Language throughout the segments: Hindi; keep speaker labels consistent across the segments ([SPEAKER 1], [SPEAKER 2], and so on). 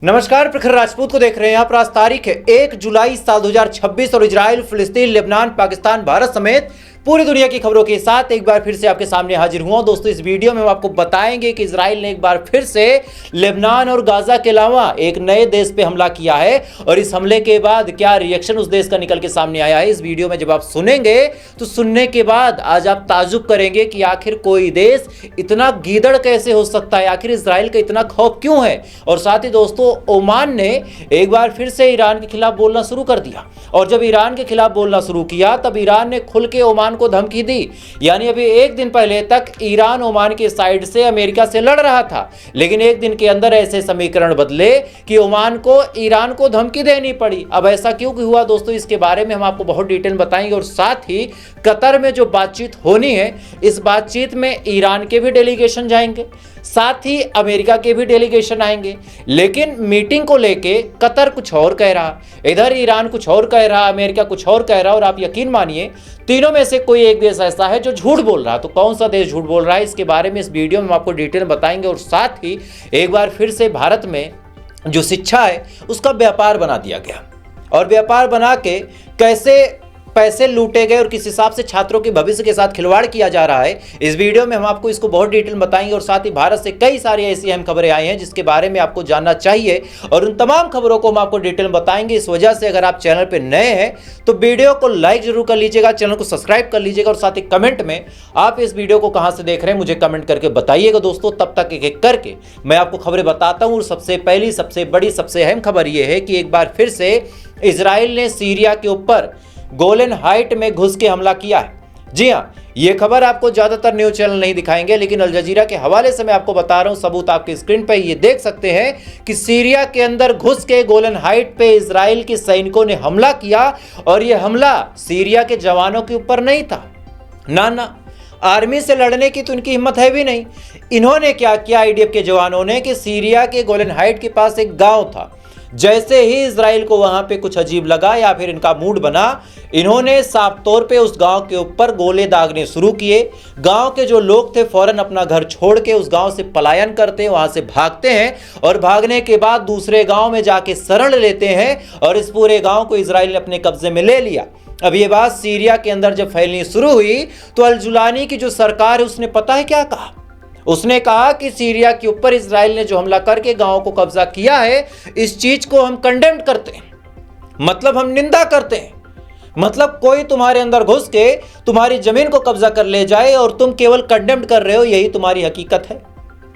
[SPEAKER 1] नमस्कार, प्रखर राजपूत को देख रहे हैं आप। आज तारीख है 1 जुलाई साल 2026 और इजराइल, फिलिस्तीन, लेबनान, पाकिस्तान, भारत समेत पूरी दुनिया की खबरों के साथ एक बार फिर से आपके सामने हाजिर हुआ। दोस्तों, इस वीडियो में हम आपको बताएंगे कि इजराइल ने एक बार फिर से लेबनान और गाजा के अलावा एक नए देश पे हमला किया है और इस हमले के बाद क्या रिएक्शन उस देश का निकल के सामने आया है। इस वीडियो में जब आप सुनेंगे तो सुनने के बाद आज आप ताजुब करेंगे कि आखिर कोई देश इतना गीदड़ कैसे हो सकता है, आखिर इजराइल का इतना खौफ क्यों है। और साथ ही दोस्तों, ओमान ने एक बार फिर से ईरान के खिलाफ बोलना शुरू कर दिया और जब ईरान के खिलाफ बोलना शुरू किया तब ईरान ने खुल के ओमान को धमकी दी। यानी अभी एक दिन पहले तक ईरान ओमान की साइड से अमेरिका से लड़ रहा था, लेकिन एक दिन के अंदर ऐसे समीकरण बदले कि ओमान को ईरान को धमकी देनी पड़ी। अब ऐसा क्यों हुआ दोस्तों, इसके बारे में हम आपको बहुत डिटेल बताएंगे। और साथ ही कतर में जो बातचीत होनी है, इस बातचीत में ईरान के भी डेलीगेशन जाएंगे, साथ ही अमेरिका के भी डेलीगेशन आएंगे। लेकिन मीटिंग को लेके कतर कुछ और कह रहा, इधर ईरान कुछ और कह रहा, अमेरिका कुछ और कह रहा। और आप यकीन मानिए, तीनों में से कोई एक देश ऐसा है जो झूठ बोल रहा। तो कौन सा देश झूठ बोल रहा है, इसके बारे में इस वीडियो में हम आपको डिटेल बताएंगे। और साथ ही एक बार फिर से भारत में जो शिक्षा है उसका व्यापार बना दिया गया और व्यापार बना के कैसे पैसे लूटे गए और किस हिसाब से छात्रों के भविष्य के साथ खिलवाड़ किया जा रहा है, इस वीडियो में हम आपको इसको बहुत डिटेल बताएंगे। और साथ ही भारत से कई सारी ऐसी अहम खबरें आई हैं जिसके बारे में आपको जानना चाहिए और उन तमाम खबरों को हम आपको डिटेल बताएंगे। इस वजह से अगर आप चैनल पर नए हैं तो वीडियो को लाइक जरूर कर लीजिएगा, चैनल को सब्सक्राइब कर लीजिएगा और साथ ही कमेंट में आप इस वीडियो को कहां से देख रहे हैं मुझे कमेंट करके बताइएगा। दोस्तों, तब तक एक एक करके मैं आपको खबरें बताता हूं। और सबसे पहली, सबसे बड़ी, सबसे अहम खबर यह है कि एक बार फिर से इजराइल ने सीरिया के ऊपर गोलन हाइट में घुस के हमला किया है। जी हां, यह खबर आपको ज्यादातर न्यूज चैनल नहीं दिखाएंगे, लेकिन अल जजीरा के हवाले से मैं आपको बता रहा हूं। सबूत आपके स्क्रीन पर ये देख सकते हैं कि सीरिया के अंदर घुस के गोलन हाइट पे इजराइल के सैनिकों ने हमला किया और यह हमला सीरिया के जवानों के ऊपर नहीं था। ना, आर्मी से लड़ने की तो इनकी हिम्मत है भी नहीं। इन्होंने क्या किया, आईडीएफ के जवानों ने, कि सीरिया के गोलन हाइट के पास एक गांव था। जैसे ही इजराइल को वहां पे कुछ अजीब लगा या फिर इनका मूड बना, इन्होंने साफ तौर पे उस गांव के ऊपर गोले दागने शुरू किए। गांव के जो लोग थे फौरन अपना घर छोड़ के उस गांव से पलायन करते हैं, वहां से भागते हैं और भागने के बाद दूसरे गांव में जाके शरण लेते हैं और इस पूरे गांव को इजराइल ने अपने कब्जे में ले लिया। अब ये बात सीरिया के अंदर जब फैलनी शुरू हुई तो अल जुलानी की जो सरकार है उसने पता है क्या कहा, उसने कहा कि सीरिया के ऊपर इजराइल ने जो हमला करके गांव को कब्जा किया है, इस चीज को हम कंडेम करते हैं, मतलब हम निंदा करते हैं। मतलब कोई तुम्हारे अंदर घुस के तुम्हारी जमीन को कब्जा कर ले जाए और तुम केवल कंडेम कर रहे हो, यही तुम्हारी हकीकत है।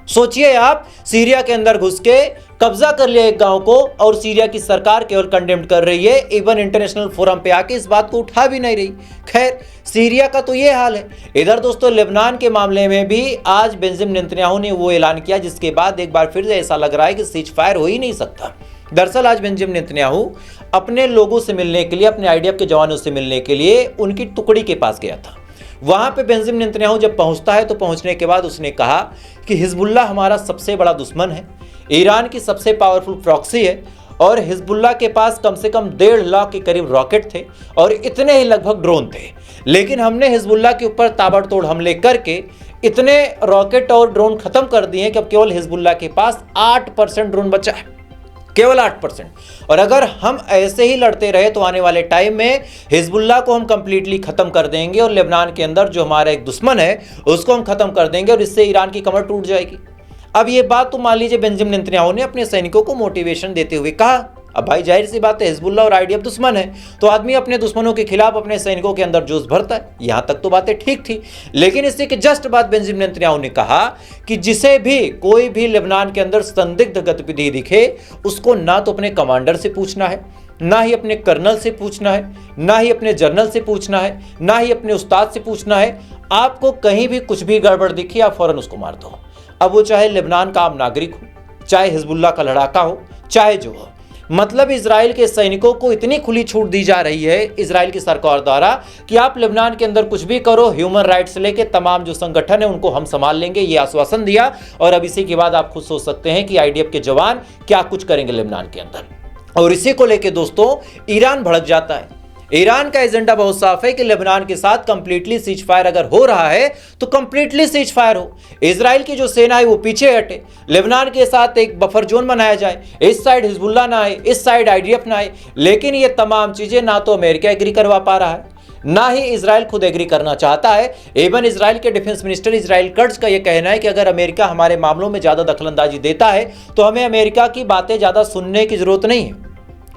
[SPEAKER 1] सोचिए, आप सीरिया के अंदर घुस के कब्जा कर लिया एक गांव को और सीरिया की सरकार केवल कंडेम कर रही है, इवन इंटरनेशनल फोरम पे आके इस बात को उठा भी नहीं रही। खैर, सीरिया का तो ये हाल है। इधर दोस्तों, लेबनान के मामले में भी आज बेंजामिन नेतन्याहू ने वो ऐलान किया जिसके बाद एक बार फिर से ऐसा लग रहा है कि सीज फायर हो ही नहीं सकता। दरअसल आज बेंजामिन नेतन्याहू अपने लोगों से मिलने के लिए, अपने आईडीएफ के जवानों से मिलने के लिए उनकी टुकड़ी के पास गया था। वहां पे बेंजामिन नेतन्याहू जब पहुंचता है तो पहुंचने के बाद उसने कहा कि हिजबुल्ला हमारा सबसे बड़ा दुश्मन है, ईरान की सबसे पावरफुल प्रॉक्सी है और हिजबुल्ला के पास कम से कम 1.5 लाख के करीब रॉकेट थे और इतने ही लगभग ड्रोन थे। लेकिन हमने हिजबुल्ला के ऊपर ताबड़तोड़ हमले करके इतने रॉकेट और ड्रोन खत्म कर दिए कि अब केवल हिजबुल्ला के पास 8% ड्रोन बचा है, केवल 8%। और अगर हम ऐसे ही लड़ते रहे तो आने वाले टाइम में हिजबुल्ला को हम कंप्लीटली खत्म कर देंगे और लेबनान के अंदर जो हमारा एक दुश्मन है उसको हम खत्म कर देंगे और इससे ईरान की कमर टूट जाएगी। अब ये बात तो मान लीजिए बेंजामिन नेतन्याहू ने अपने सैनिकों को मोटिवेशन देते हुए कहा। अब भाई जाहिर सी बात है, हिजबुल्ला और आईडीएफ दुश्मन है तो आदमी अपने दुश्मनों के खिलाफ अपने सैनिकों के अंदर जोश भरता है। यहां तक तो बातें ठीक थी, लेकिन इससे के जस्ट बाद बेंजामिन नेतन्याहू ने कहा कि जिसे भी कोई भी लेबनान के अंदर संदिग्ध गतिविधि दिखे उसको ना तो अपने कमांडर से पूछना है, ना ही अपने कर्नल से पूछना है, ना ही अपने जनरल से पूछना है, ना ही अपने उस्ताद से पूछना है। आपको कहीं भी कुछ भी गड़बड़ दिखी आप फौरन उसको मार दो। अब वो चाहे लेबनान का आम नागरिक हो, चाहे हिजबुल्ला का लड़ाका हो, चाहे जो हो। मतलब इजराइल के सैनिकों को इतनी खुली छूट दी जा रही है इजराइल की सरकार द्वारा कि आप लेबनान के अंदर कुछ भी करो, ह्यूमन राइट्स से लेके तमाम जो संगठन है उनको हम संभाल लेंगे, ये आश्वासन दिया। और अब इसी के बाद आप खुद सोच सकते हैं कि आईडीएफ के जवान क्या कुछ करेंगे लेबनान के अंदर। और इसी को लेके दोस्तों ईरान भड़क जाता है। ईरान का एजेंडा बहुत साफ है कि लेबनान के साथ कंप्लीटली सीज फायर अगर हो रहा है तो कंप्लीटली सीज फायर हो, इजराइल की जो सेना है वो पीछे हटे, लेबनान के साथ एक बफर जोन बनाया जाए, इस साइड हिजबुल्लाह ना आए, इस साइड आईडीएफ ना आए। लेकिन ये तमाम चीजें ना तो अमेरिका एग्री करवा पा रहा है, ना ही इजराइल खुद एग्री करना चाहता है। इवन इजराइल के डिफेंस मिनिस्टर इजराइल कर्ट्ज का यह कहना है कि अगर अमेरिका हमारे मामलों में ज्यादा दखलंदाजी देता है तो हमें अमेरिका की बातें ज्यादा सुनने की जरूरत नहीं है,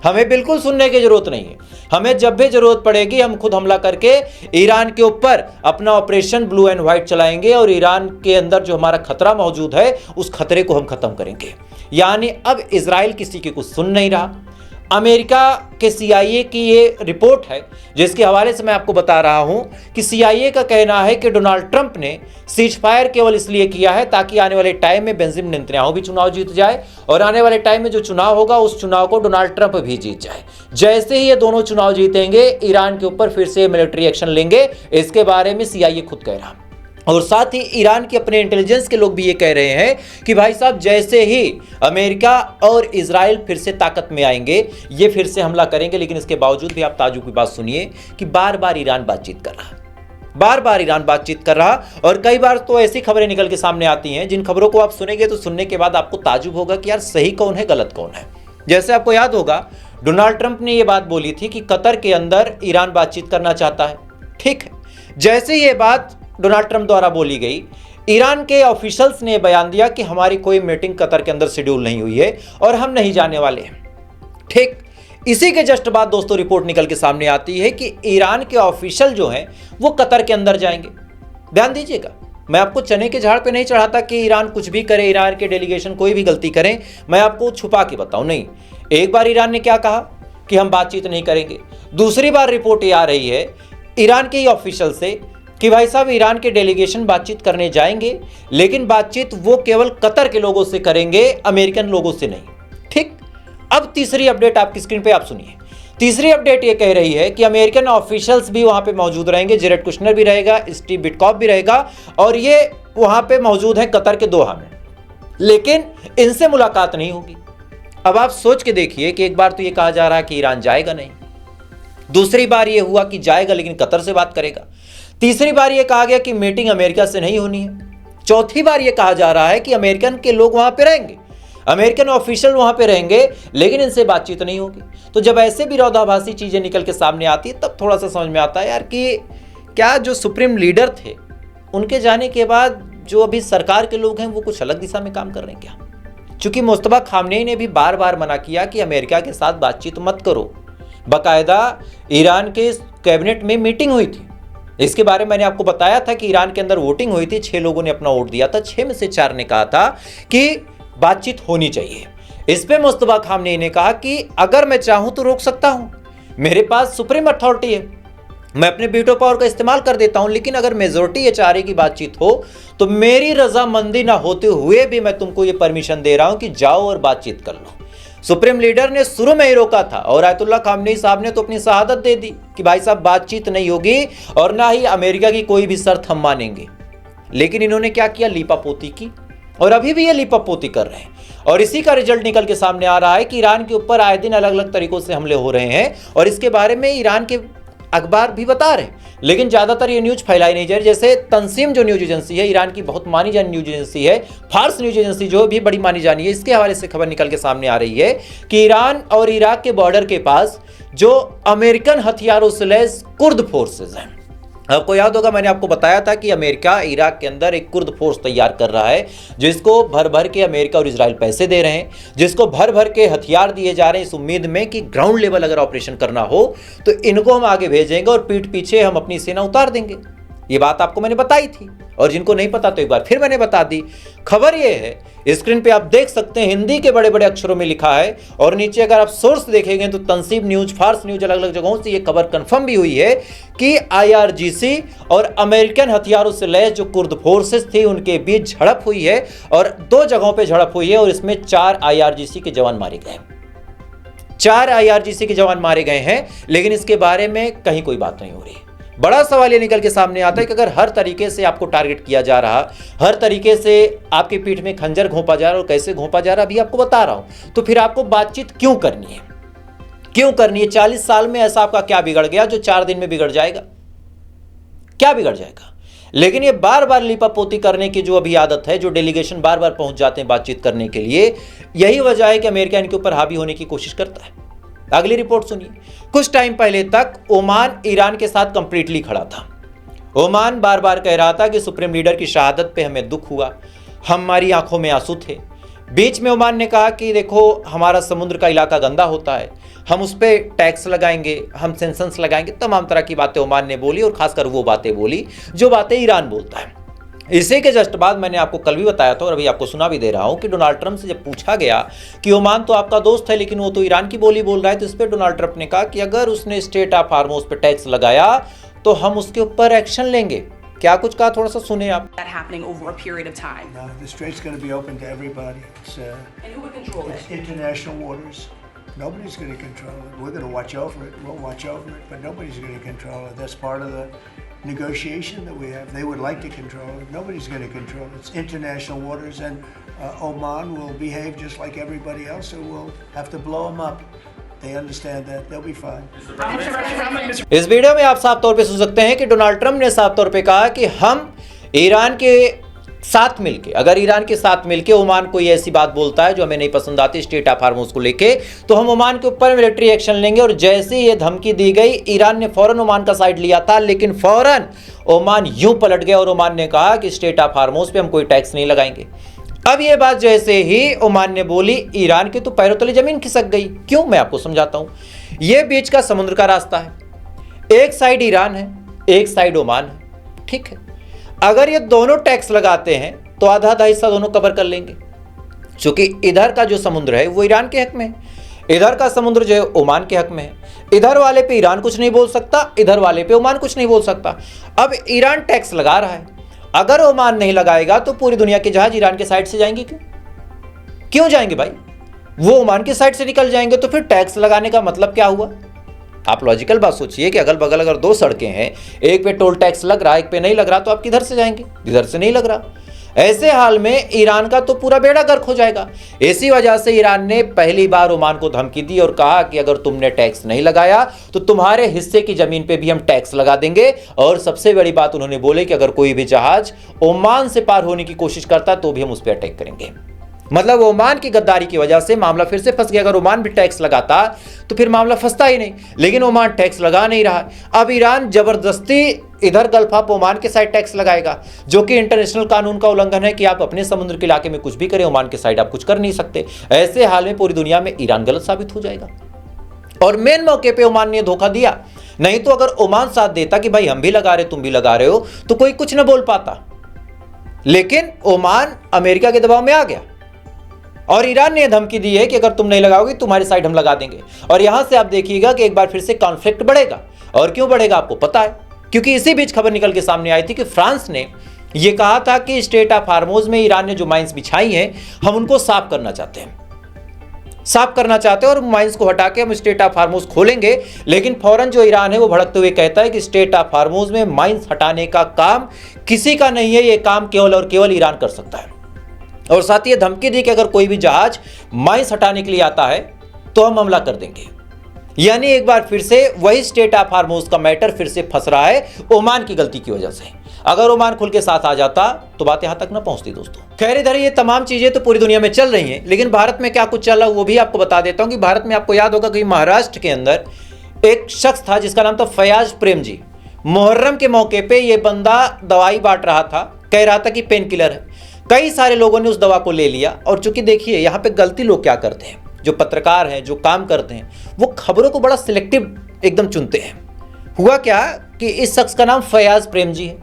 [SPEAKER 1] हमें बिल्कुल सुनने की जरूरत नहीं है। हमें जब भी जरूरत पड़ेगी हम खुद हमला करके ईरान के ऊपर अपना ऑपरेशन ब्लू एंड व्हाइट चलाएंगे और ईरान के अंदर जो हमारा खतरा मौजूद है उस खतरे को हम खत्म करेंगे। यानी अब इजराइल किसी की कुछ सुन नहीं रहा। अमेरिका के CIA की ये रिपोर्ट है जिसके हवाले से मैं आपको बता रहा हूं कि CIA का कहना है कि डोनाल्ड ट्रंप ने सीज फायर केवल इसलिए किया है ताकि आने वाले टाइम में बेंजामिन नेतन्याहू भी चुनाव जीत जाए और आने वाले टाइम में जो चुनाव होगा उस चुनाव को डोनाल्ड ट्रंप भी जीत जाए। जैसे ही ये दोनों चुनाव जीतेंगे ईरान के ऊपर फिर से मिलिट्री एक्शन लेंगे, इसके बारे में CIA खुद कह रहा। और साथ ही ईरान के अपने इंटेलिजेंस के लोग भी ये कह रहे हैं कि भाई साहब जैसे ही अमेरिका और इजराइल फिर से ताकत में आएंगे ये फिर से हमला करेंगे। लेकिन इसके बावजूद भी आप ताजुब की बात सुनिए कि बार बार ईरान बातचीत कर रहा, बार बार ईरान बातचीत कर रहा। और कई बार तो ऐसी खबरें निकल के सामने आती हैं जिन खबरों को आप सुनेंगे तो सुनने के बाद आपको ताजुब होगा कि यार सही कौन है गलत कौन है। जैसे आपको याद होगा डोनाल्ड ट्रंप ने यह बात बोली थी कि कतर के अंदर ईरान बातचीत करना चाहता है, ठीक है। जैसे ये बात डोनाल्ड ट्रंप द्वारा बोली गई, ईरान के ऑफिशियल्स ने बयान दिया कि हमारी कोई मीटिंग कतर के अंदर शेड्यूल नहीं हुई है और हम नहीं जाने वाले हैं, ठीक। इसी के जस्ट बाद दोस्तों रिपोर्ट निकल के सामने आती है कि ईरान के ऑफिशियल जो हैं वो कतर के अंदर जाएंगे। ध्यान दीजिएगा, मैं आपको चने के झाड़ पे नहीं चढ़ाता कि ईरान कुछ भी करे, ईरान के डेलीगेशन कोई भी गलती करें, मैं आपको छुपा के बताऊं नहीं। एक बार ईरान ने क्या कहा कि हम बातचीत नहीं करेंगे, दूसरी बार रिपोर्ट ये आ रही है ईरान के ही ऑफिशियल से कि भाई साहब ईरान के डेलीगेशन बातचीत करने जाएंगे लेकिन बातचीत वो केवल कतर के लोगों से करेंगे, अमेरिकन लोगों से नहीं, ठीक। अब तीसरी अपडेट आपकी स्क्रीन पे आप सुनिए। तीसरी अपडेट ये कह रही है कि अमेरिकन ऑफिशियल्स भी वहां पे मौजूद रहेंगे, जेरेड कुशनर भी रहेगा, स्टीव विटकॉफ भी रहेगा और ये वहां पे मौजूद है कतर के दोहा में, लेकिन इनसे मुलाकात नहीं होगी। अब आप सोच के देखिए कि एक बार तो ये कहा जा रहा है कि ईरान जाएगा नहीं, दूसरी बार ये हुआ कि जाएगा लेकिन कतर से बात करेगा, तीसरी बार ये कहा गया कि मीटिंग अमेरिका से नहीं होनी है, चौथी बार ये कहा जा रहा है कि अमेरिकन के लोग वहां पे रहेंगे, अमेरिकन ऑफिशियल वहां पे रहेंगे लेकिन इनसे बातचीत नहीं होगी। तो जब ऐसे विरोधाभासी चीजें निकल के सामने आती है तब थोड़ा सा समझ में आता है यार कि क्या जो सुप्रीम लीडर थे उनके जाने के बाद जो अभी सरकार के लोग हैं वो कुछ अलग दिशा में काम कर रहे हैं क्या। चूंकि मुस्तफा खामनेई ने भी बार बार मना किया कि अमेरिका के साथ बातचीत मत करो, बाकायदा ईरान के कैबिनेट में मीटिंग हुई थी, इसके बारे में मैंने आपको बताया था कि ईरान के अंदर वोटिंग हुई थी, 6 लोगों ने अपना वोट दिया था, 6 में से 4 ने कहा था कि बातचीत होनी चाहिए। इस पे मुस्तफा खामनेई ने कहा कि अगर मैं चाहूं तो रोक सकता हूं, मेरे पास सुप्रीम अथॉरिटी है, मैं अपने वीटो पावर का इस्तेमाल कर देता हूं, लेकिन अगर मेजोरिटी ये चाह रही की बातचीत हो तो मेरी रजामंदी ना होते हुए भी मैं तुमको ये परमिशन दे रहा हूं कि जाओ और बातचीत कर लो। सुप्रीम लीडर ने शुरू में ही रोका था और आयतुल्लाह खामनेई साहब ने तो अपनी शहादत दे दी कि भाई साहब बातचीत नहीं होगी और ना ही अमेरिका की कोई भी शर्त हम मानेंगे। लेकिन इन्होंने क्या किया, लीपापोती की, और अभी भी ये लीपापोती कर रहे हैं और इसी का रिजल्ट निकल के सामने आ रहा है कि ईरान के ऊपर आए दिन अलग अलग तरीकों से हमले हो रहे हैं और इसके बारे में ईरान के अखबार भी बता रहे हैं, लेकिन ज्यादातर ये न्यूज फैलाई नहीं जा रही। जैसे तंसीम जो न्यूज एजेंसी है, ईरान की बहुत मानी जानी न्यूज एजेंसी है, फार्स न्यूज एजेंसी जो भी बड़ी मानी जानी है, इसके हवाले से खबर निकल के सामने आ रही है कि ईरान और इराक के बॉर्डर के पास जो अमेरिकन हथियारों से लैस कुर्द फोर्सेज हैं, आपको याद होगा मैंने आपको बताया था कि अमेरिका इराक के अंदर एक कुर्द फोर्स तैयार कर रहा है जिसको भर भर के अमेरिका और इजराइल पैसे दे रहे हैं, जिसको भर भर के हथियार दिए जा रहे हैं इस उम्मीद में कि ग्राउंड लेवल अगर ऑपरेशन करना हो तो इनको हम आगे भेजेंगे और पीठ पीछे हम अपनी सेना उतार देंगे। ये बात आपको मैंने बताई थी और जिनको नहीं पता तो एक बार फिर मैंने बता दी। खबर ये है, स्क्रीन पे आप देख सकते हैं हिंदी के बड़े बड़े अक्षरों में लिखा है और नीचे अगर आप सोर्स देखेंगे तो तंसीब न्यूज, फार्स न्यूज, अलग अलग जगहों से ये खबर कंफर्म भी हुई है कि IRGC और अमेरिकन हथियारों से लैस जो कुर्द फोर्सेस थी उनके बीच झड़प हुई है और 2 जगहों पर झड़प हुई है और इसमें 4 IRGC के जवान मारे गए, 4 IRGC के जवान मारे गए हैं, लेकिन इसके बारे में कहीं कोई बात नहीं हो रही। बड़ा सवाल ये निकल के सामने आता है कि अगर हर तरीके से आपको टारगेट किया जा रहा, हर तरीके से आपकी पीठ में खंजर घोंपा जा रहा और कैसे घोंपा जा रहा अभी आपको बता रहा हूं, तो फिर आपको बातचीत क्यों करनी है, क्यों करनी है? 40 साल में ऐसा आपका क्या बिगड़ गया जो 4 दिन में बिगड़ जाएगा? क्या बिगड़ जाएगा? लेकिन ये बार बार लिपापोती करने की जो अभी आदत है, जो डेलीगेशन बार बार पहुंच जाते हैं बातचीत करने के लिए, यही वजह है कि अमेरिका इनके ऊपर हावी होने की कोशिश करता है। अगली रिपोर्ट सुनिए। कुछ टाइम पहले तक ओमान ईरान के साथ कंप्लीटली खड़ा था। ओमान बार बार कह रहा था कि सुप्रीम लीडर की शहादत पे हमें दुख हुआ, हमारी आंखों में आंसू थे। बीच में ओमान ने कहा कि देखो हमारा समुद्र का इलाका गंदा होता है, हम उस पर टैक्स लगाएंगे, हम सेंसन्स लगाएंगे, तमाम तरह की बातें ओमान ने बोली और खासकर वो बातें बोली जो बातें ईरान बोलता है। इसी के जस्ट बाद मैंने आपको कल भी बताया था और अभी आपको सुना भी दे रहा हूं कि डोनाल्ड ट्रंप से जब पूछा गया कि ओमान तो आपका दोस्त है लेकिन वो तो ईरान की बोली बोल रहा है, तो इस पर डोनाल्ड ट्रंप ने कहा कि अगर उसने स्टेट ऑफ हार्मोज पे टैक्स लगाया तो हम उसके ऊपर एक्शन लेंगे। क्या कुछ कहा, थोड़ा सा सुने आप।
[SPEAKER 2] That happening over a period of time.
[SPEAKER 3] No, the strait's going to be open to everybody.
[SPEAKER 2] And who would control
[SPEAKER 3] It's
[SPEAKER 2] it?
[SPEAKER 3] international waters. Nobody's going to control it. We're going to watch over it. We'll watch over it, but nobody's going to control it. That's part of the negotiation that we have. They would like to control it. Nobody's going to control it. It's international waters, and Oman will behave just like everybody else, so we'll have to blow them up. They understand that. They'll be fine.
[SPEAKER 1] इस वीडियो में आप साफ तौर पे सुन सकते हैं कि डोनाल्ड ट्रंप ने साफ तौर पे कहा कि हम ईरान के साथ मिलके, अगर ईरान के साथ मिलके ओमान कोई ऐसी बात बोलता है जो हमें नहीं पसंद आती स्टेट ऑफ हार्मोज को लेके, तो हम ओमान के ऊपर मिलिट्री एक्शन लेंगे। और जैसे ही ये धमकी दी गई, ईरान ने फौरन ओमान का साइड लिया था, लेकिन फौरन ओमान यूं पलट गया और ओमान ने कहा कि स्टेट ऑफ हार्मोज पे हम कोई टैक्स नहीं लगाएंगे। अब ये बात जैसे ही ओमान ने बोली, ईरान के तो पैरों तले जमीन खिसक गई। क्यों, मैं आपको समझाता हूं। ये बीच का समुद्र का रास्ता है, एक साइड ईरान है, एक साइड ओमान है, ठीक है। अगर ये दोनों टैक्स लगाते हैं तो आधा आधा हिस्सा दोनों कवर कर लेंगे, क्योंकि इधर का जो समुद्र है वो ईरान के हक में है, इधर का समुद्र जो है ओमान के हक में है। इधर वाले पे ईरान कुछ नहीं बोल सकता, इधर वाले पे ओमान कुछ नहीं बोल सकता। अब ईरान टैक्स लगा रहा है, अगर ओमान नहीं लगाएगा तो पूरी दुनिया के जहाज ईरान के साइड से जाएंगे। क्यों जाएंगे भाई? वो ओमान की साइड से निकल जाएंगे, तो फिर टैक्स लगाने का मतलब क्या हुआ? आप लॉजिकल बात सोचिए कि अगल बगल अगर 2 सड़कें हैं, एक पे टोल टैक्स लग रहा है, एक पे नहीं लग रहा, तो आप किधर से जाएंगे? इधर से नहीं लग रहा। ऐसे हाल में ईरान का तो पूरा बेड़ा गर्क हो जाएगा। इसी वजह से ईरान ने पहली बार ओमान को धमकी दी और कहा कि अगर तुमने टैक्स नहीं लगाया तो तुम्हारे हिस्से की जमीन पे भी हम टैक्स लगा देंगे। और सबसे बड़ी बात उन्होंने बोली कि अगर कोई भी जहाज ओमान से पार होने की कोशिश करता तो भी हम उस पर अटैक करेंगे। मतलब ओमान की गद्दारी की वजह से मामला फिर से फंस गया। अगर ओमान भी टैक्स लगाता तो फिर मामला फंसता ही नहीं, लेकिन ओमान टैक्स लगा नहीं रहा। अब ईरान जबरदस्ती इधर गल्फ ऑफ ओमान के साइड टैक्स लगाएगा, जो कि इंटरनेशनल कानून का उल्लंघन है कि आप अपने समुद्र के इलाके में कुछ भी करें, ओमान के साइड आप कुछ कर नहीं सकते। ऐसे हाल में पूरी दुनिया में ईरान गलत साबित हो जाएगा। और मेन मौके पे ओमान ने धोखा दिया, नहीं तो अगर ओमान साथ देता कि भाई हम भी लगा रहे तुम भी लगा रहे हो, तो कोई कुछ न बोल पाता। लेकिन ओमान अमेरिका के दबाव में आ गया और ईरान ने धमकी दी है कि अगर तुम नहीं लगाओगे तुम्हारी साइड हम लगा देंगे। और यहां से आप देखिएगा कि एक बार फिर से कॉन्फ्लिक्ट बढ़ेगा। और क्यों बढ़ेगा आपको पता है, क्योंकि इसी बीच खबर निकल के सामने आई थी कि फ्रांस ने यह कहा था कि स्टेट ऑफ हार्मोज में ईरान ने जो माइंस बिछाई हैं हम उनको साफ करना चाहते हैं, साफ करना चाहते हैं और माइंस को हटा के हम स्टेट ऑफ हार्मोज खोलेंगे। लेकिन फौरन जो ईरान है वो भड़कते हुए कहता है कि स्टेट ऑफ हार्मोज में माइंस हटाने का काम किसी का नहीं है, ये काम केवल और केवल ईरान कर सकता है। और साथ ही धमकी दी कि अगर कोई भी जहाज माइंस हटाने के लिए आता है तो हम हमला कर देंगे। यानी एक बार फिर से वही स्टेट ऑफ हार्मोज का मैटर फिर से फंस रहा है ओमान की गलती की वजह से। अगर ओमान खुल के साथ आ जाता तो बात यहां तक ना पहुंचती दोस्तों। खैर, इधर ये तमाम चीजें तो पूरी दुनिया में चल रही हैं, लेकिन भारत में क्या कुछ चल रहा है वो भी आपको बता देता हूं। कि भारत में आपको याद होगा कि महाराष्ट्र के अंदर एक शख्स था जिसका नाम था फयाज प्रेम जी। मुहर्रम के मौके पर यह बंदा दवाई बांट रहा था, कह रहा था कि पेन किलर है। कई सारे लोगों ने उस दवा को ले लिया। और चूंकि देखिए यहाँ पे गलती लोग क्या करते हैं, जो पत्रकार हैं जो काम करते हैं वो खबरों को बड़ा सिलेक्टिव एकदम चुनते हैं। हुआ क्या कि इस शख्स का नाम फयाज प्रेम जी है,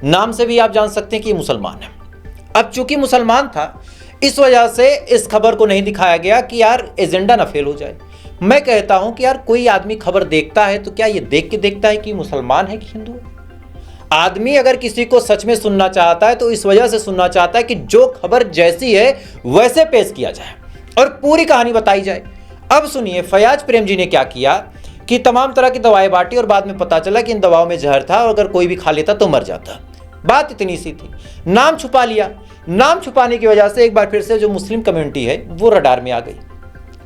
[SPEAKER 1] नाम से भी आप जान सकते हैं कि मुसलमान है। अब चूंकि मुसलमान था इस वजह से इस खबर को नहीं दिखाया गया कि यार एजेंडा ना फेल हो जाए। मैं कहता हूं कि यार कोई आदमी खबर देखता है तो क्या ये देख के देखता है कि मुसलमान है कि हिंदू है? आदमी अगर किसी को सच में सुनना चाहता है तो इस वजह से सुनना चाहता है कि जो खबर जैसी है वैसे पेश किया जाए और पूरी कहानी बताई जाए। अब सुनिए फयाज प्रेम जी ने क्या किया कि तमाम तरह की दवाएं बांटी और बाद में पता चला कि इन दवाओं में जहर था और अगर कोई भी खा लेता तो मर जाता। बात इतनी सी थी, नाम छुपा लिया। नाम छुपाने की वजह से एक बार फिर से जो मुस्लिम कम्युनिटी है वो रडार में आ गई।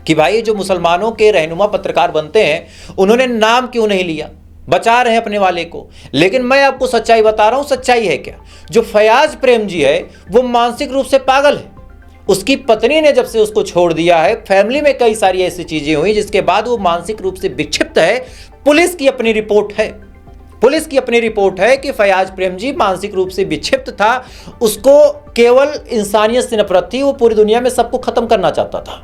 [SPEAKER 1] कि भाई जो मुसलमानों के रहनुमा पत्रकार बनते हैं उन्होंने नाम क्यों नहीं लिया, बचा रहे हैं अपने वाले को। लेकिन मैं आपको सच्चाई बता रहा हूं, सच्चाई है क्या, जो फयाज प्रेम जी है वो मानसिक रूप से पागल है। उसकी पत्नी ने जब से उसको छोड़ दिया है, फैमिली में कई सारी ऐसी चीजें हुई जिसके बाद वो मानसिक रूप से विक्षिप्त है। पुलिस की अपनी रिपोर्ट है, पुलिस की अपनी रिपोर्ट है कि फयाज प्रेम जी मानसिक रूप से विक्षिप्त था, उसको केवल इंसानियत से नफरत थी, वो पूरी दुनिया में सबको खत्म करना चाहता था।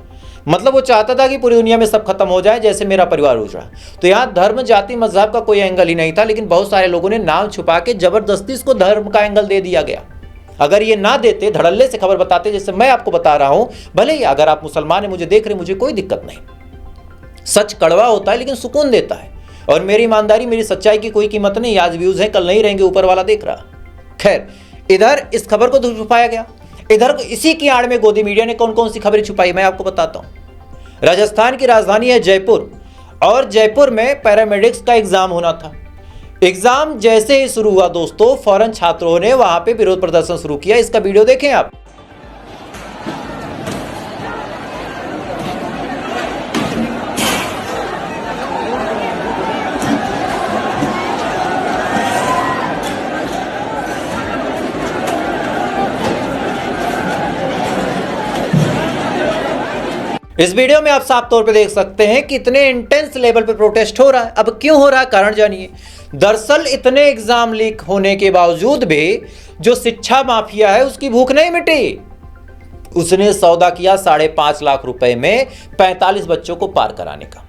[SPEAKER 1] मतलब वो चाहता था कि पूरी दुनिया में सब खत्म हो जाए जैसे मेरा परिवार उजड़ा। तो यहाँ धर्म जाति मजहब का कोई एंगल ही नहीं था, लेकिन बहुत सारे लोगों ने नाम छुपा के जबरदस्ती इसको धर्म का एंगल दे दिया गया। अगर ये ना देते, धड़ल्ले से खबर बताते जैसे मैं आपको बता रहा हूं, भले ही अगर आप मुसलमान हैं मुझे देख रहे, मुझे कोई दिक्कत नहीं। सच कड़वा होता है लेकिन सुकून देता है, और मेरी ईमानदारी मेरी सच्चाई की कोई कीमत नहीं। आज व्यूज हैं, कल नहीं रहेंगे, ऊपर वाला देख रहा। खैर, इधर इस खबर को छुपाया गया, इधर इसी की आड़ में गोदी मीडिया ने कौन कौन सी खबरें छुपाई मैं आपको बताता हूं। राजस्थान की राजधानी है जयपुर, और जयपुर में पैरामेडिक्स का एग्जाम होना था। एग्जाम जैसे ही शुरू हुआ दोस्तों, फौरन छात्रों ने वहां पे विरोध प्रदर्शन शुरू किया। इसका वीडियो देखें आप। इस वीडियो में आप साफ तौर पे देख सकते हैं कि इतने इंटेंस लेवल पे प्रोटेस्ट हो रहा है। अब क्यों हो रहा है, कारण जानिए। दरअसल इतने एग्जाम लीक होने के बावजूद भी जो शिक्षा माफिया है उसकी भूख नहीं मिटी। उसने सौदा किया 5.5 लाख रुपए में 45 बच्चों को पार कराने का।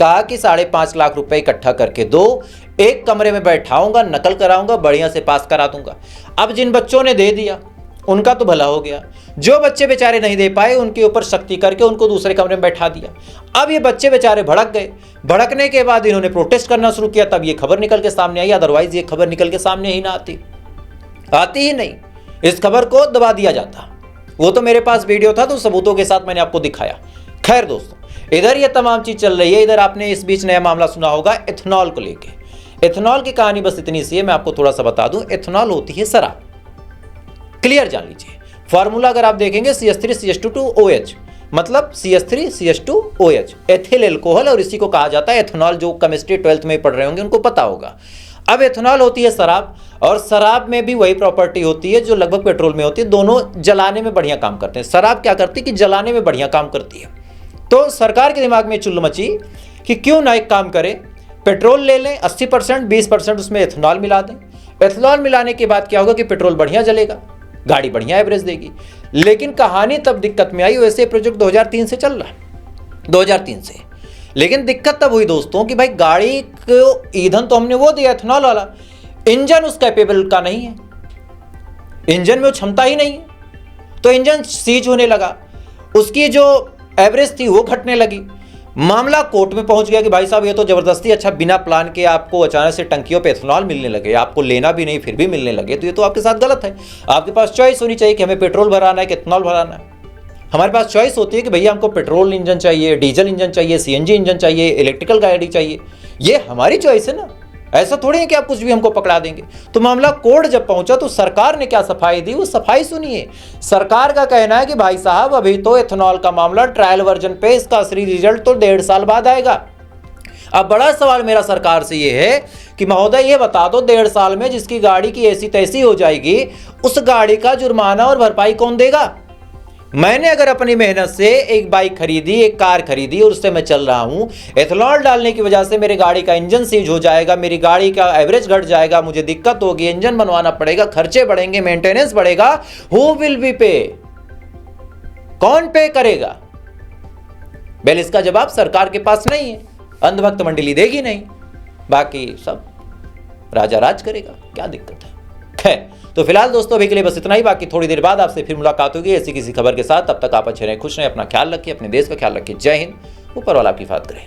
[SPEAKER 1] कहा कि 5.5 लाख रुपए इकट्ठा करके दो, एक कमरे में बैठाऊंगा, नकल कराऊंगा, बढ़िया से पास करा दूंगा। अब जिन बच्चों ने दे दिया उनका तो भला हो गया, जो बच्चे बेचारे नहीं दे पाए उनके ऊपर सख्ती करके उनको दूसरे कमरे में बैठा दिया। अब ये बच्चे बेचारे भड़क गए। भड़कने के बाद इन्होंने प्रोटेस्ट करना शुरू किया, तब ये खबर निकल के सामने आई। अदरवाइज ये खबर निकल के सामने ही ना आती ही नहीं। इस खबर को दबा दिया जाता। वो तो मेरे पास वीडियो था तो सबूतों के साथ मैंने आपको दिखाया। खैर दोस्तों, इधर ये तमाम चीज चल रही है। इधर आपने इस बीच नया मामला सुना होगा एथेनॉल को लेके। एथेनॉल की कहानी बस इतनी सी है, मैं आपको थोड़ा सा बता दूं। एथेनॉल होती है शराब, क्लियर जान लीजिए। फॉर्मूला अगर आप देखेंगे CH3CH2OH, मतलब CH3CH2OH, एथिल एल्कोहल, और इसी को कहा जाता है एथेनॉल। जो केमिस्ट्री 12th में पढ़ रहे होंगे उनको पता होगा। अब एथेनॉल होती है शराब, और शराब में भी वही प्रॉपर्टी होती है जो लगभग पेट्रोल में होती है। दोनों जलाने में बढ़िया काम करते हैं। शराब क्या करती है कि जलाने में बढ़िया काम करती है। तो सरकार के दिमाग में चुल्लू मची कि क्यों ना एक काम करें, पेट्रोल ले लें 80%, 20% उसमें एथेनॉल मिला दें। एथेनॉल मिलाने के बाद क्या होगा कि पेट्रोल बढ़िया जलेगा, गाड़ी बढ़िया एवरेज देगी। लेकिन कहानी तब दिक्कत में आई। वैसे प्रोजेक्ट 2003 से चल रहा है, 2003 से। लेकिन दिक्कत तब हुई दोस्तों कि भाई गाड़ी को ईंधन तो हमने वो दिया एथेनॉल वाला, इंजन उस कैपेबल का नहीं है, इंजन में वो क्षमता ही नहीं है। तो इंजन सीज होने लगा, उसकी जो एवरेज थी वो घटने लगी। मामला कोर्ट में पहुंच गया कि भाई साहब ये तो जबरदस्ती, अच्छा बिना प्लान के आपको अचानक से टंकियों पे एथेनॉल मिलने लगे, आपको लेना भी नहीं फिर भी मिलने लगे, तो ये तो आपके साथ गलत है। आपके पास चॉइस होनी चाहिए कि हमें पेट्रोल भराना है कि एथेनॉल भराना है। हमारे पास चॉइस होती है कि भैया हमको पेट्रोल इंजन चाहिए, डीजल इंजन चाहिए, CNG इंजन चाहिए, इलेक्ट्रिकल गाड़ी चाहिए। ये हमारी चॉइस है ना, ऐसा थोड़ी है कि आप कुछ भी हमको पकड़ा देंगे। तो मामला कोर्ट जब पहुंचा तो सरकार ने क्या सफाई दी, वो सफाई सुनिए। सरकार का कहना है कि भाई साहब अभी तो एथेनॉल का मामला ट्रायल वर्जन पे, इसका असली रिजल्ट तो 1.5 साल बाद आएगा। अब बड़ा सवाल मेरा सरकार से ये है कि महोदय ये बता दो, 1.5 साल में जिसकी गाड़ी की ऐसी तैसी हो जाएगी, उस गाड़ी का जुर्माना और भरपाई कौन देगा? मैंने अगर अपनी मेहनत से एक बाइक खरीदी, एक कार खरीदी और उससे मैं चल रहा हूं, एथेनॉल डालने की वजह से मेरी गाड़ी का इंजन सीज हो जाएगा, मेरी गाड़ी का एवरेज घट जाएगा, मुझे दिक्कत होगी, इंजन बनवाना पड़ेगा, खर्चे बढ़ेंगे, मेंटेनेंस बढ़ेगा। हु विल बी पे? कौन पे करेगा? वेल, इसका जवाब सरकार के पास नहीं है, अंधभक्त मंडली देगी नहीं, बाकी सब राजा राज करेगा। क्या दिक्कत है? खैर, तो फिलहाल दोस्तों अभी के लिए बस इतना ही। बाकी थोड़ी देर बाद आपसे फिर मुलाकात होगी ऐसी किसी खबर के साथ। तब तक आप अच्छे रहें, खुश रहें, अपना ख्याल रखिए, अपने देश का ख्याल रखिए। जय हिंद, ऊपर वाला आपकी हिफाजत करे।